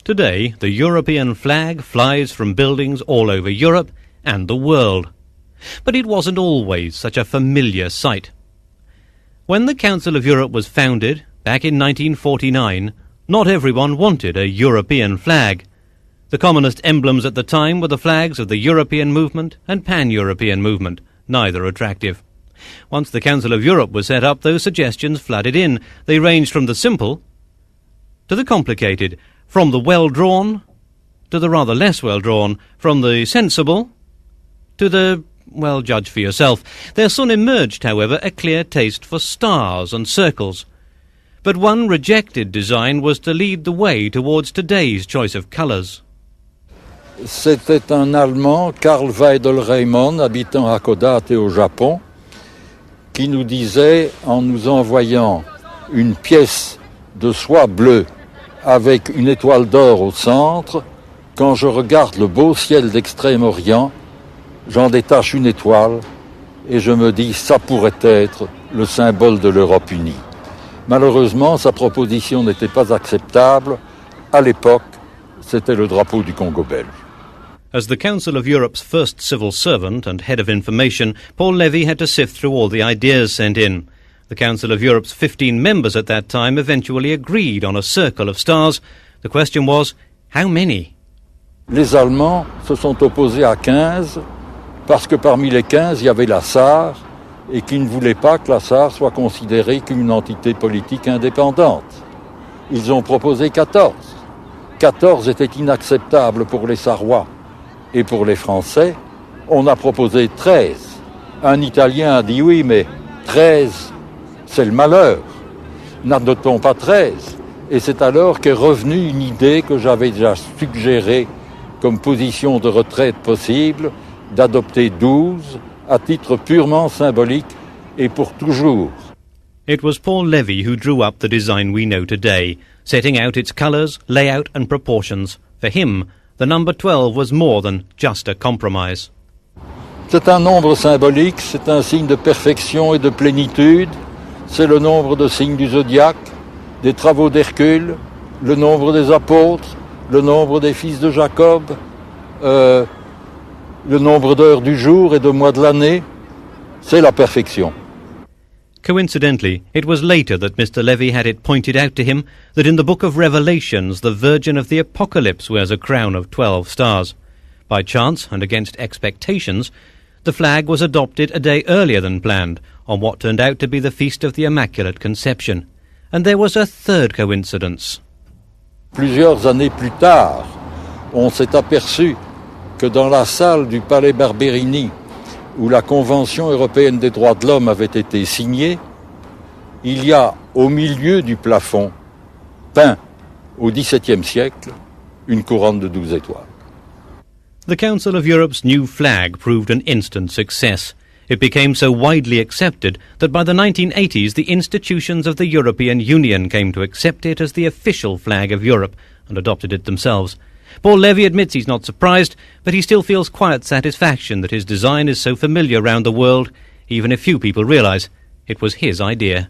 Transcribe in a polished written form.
Today, the European flag flies from buildings all over Europe and the world. But it wasn't always such a familiar sight. When the Council of Europe was founded, back in 1949, not everyone wanted a European flag. The commonest emblems at the time were the flags of the European movement and Pan-European movement, neither attractive. Once the Council of Europe was set up, those suggestions flooded in. They ranged from the simple to the complicated, from the well-drawn to the rather less well-drawn, from the sensible to the, well, judge for yourself. There soon emerged, however, a clear taste for stars and circles. But one rejected design was to lead the way towards today's choice of colours. C'était un Allemand, Karl Weidelreimann, habitant à Kodate au Japon, qui nous disait, en nous envoyant une pièce de soie bleue avec une étoile d'or au centre, quand je regarde le beau ciel d'Extrême-Orient, j'en détache une étoile et je me dis, ça pourrait être le symbole de l'Europe unie. Malheureusement, sa proposition n'était pas acceptable. À l'époque, c'était le drapeau du Congo belge. As the Council of Europe's first civil servant and head of information, Paul Levy had to sift through all the ideas sent in. The Council of Europe's 15 members at that time eventually agreed on a circle of stars. The question was, how many? Les Allemands se sont opposés à 15 parce que parmi les 15, il y avait la SAR et qui ne voulaient pas que la SAR soit considérée comme une entité politique indépendante. Ils ont proposé 14. 14 était inacceptable pour les Sarrois et pour les Français. On a proposé 13. Un Italien a dit oui, mais 13, c'est le malheur. N'adoptons pas 13. Et c'est alors qu'est revenue une idée que j'avais déjà suggérée comme position de retraite possible, d'adopter 12 à titre purement symbolique et pour toujours. It was Paul Levy who drew up the design we know today, setting out its colours, layout and proportions. For him, the number 12 was more than just a compromise. C'est un nombre symbolique, c'est un signe de perfection et de plénitude. C'est le nombre de signes du zodiaque, des travaux d'Hercule, le nombre des apôtres, le nombre des fils de Jacob, le nombre d'heures du jour et de mois de l'année. C'est la perfection. Coincidentally, it was later that Mr. Levy had it pointed out to him that in the book of Revelations the Virgin of the Apocalypse wears a crown of 12 stars. By chance, and against expectations, the flag was adopted a day earlier than planned, on what turned out to be the Feast of the Immaculate Conception. And there was a third coincidence. Plusieurs années plus tard, on s'est aperçu que dans la salle du Palais Barberini, où la Convention européenne des droits de l'homme avait été signée, il y a au milieu du plafond, peint au XVIIe siècle, une couronne de 12 étoiles. The Council of Europe's new flag proved an instant success. It became so widely accepted that by the 1980s the institutions of the European Union came to accept it as the official flag of Europe and adopted it themselves. Paul Levy admits he's not surprised, but he still feels quiet satisfaction that his design is so familiar around the world, even if few people realise it was his idea.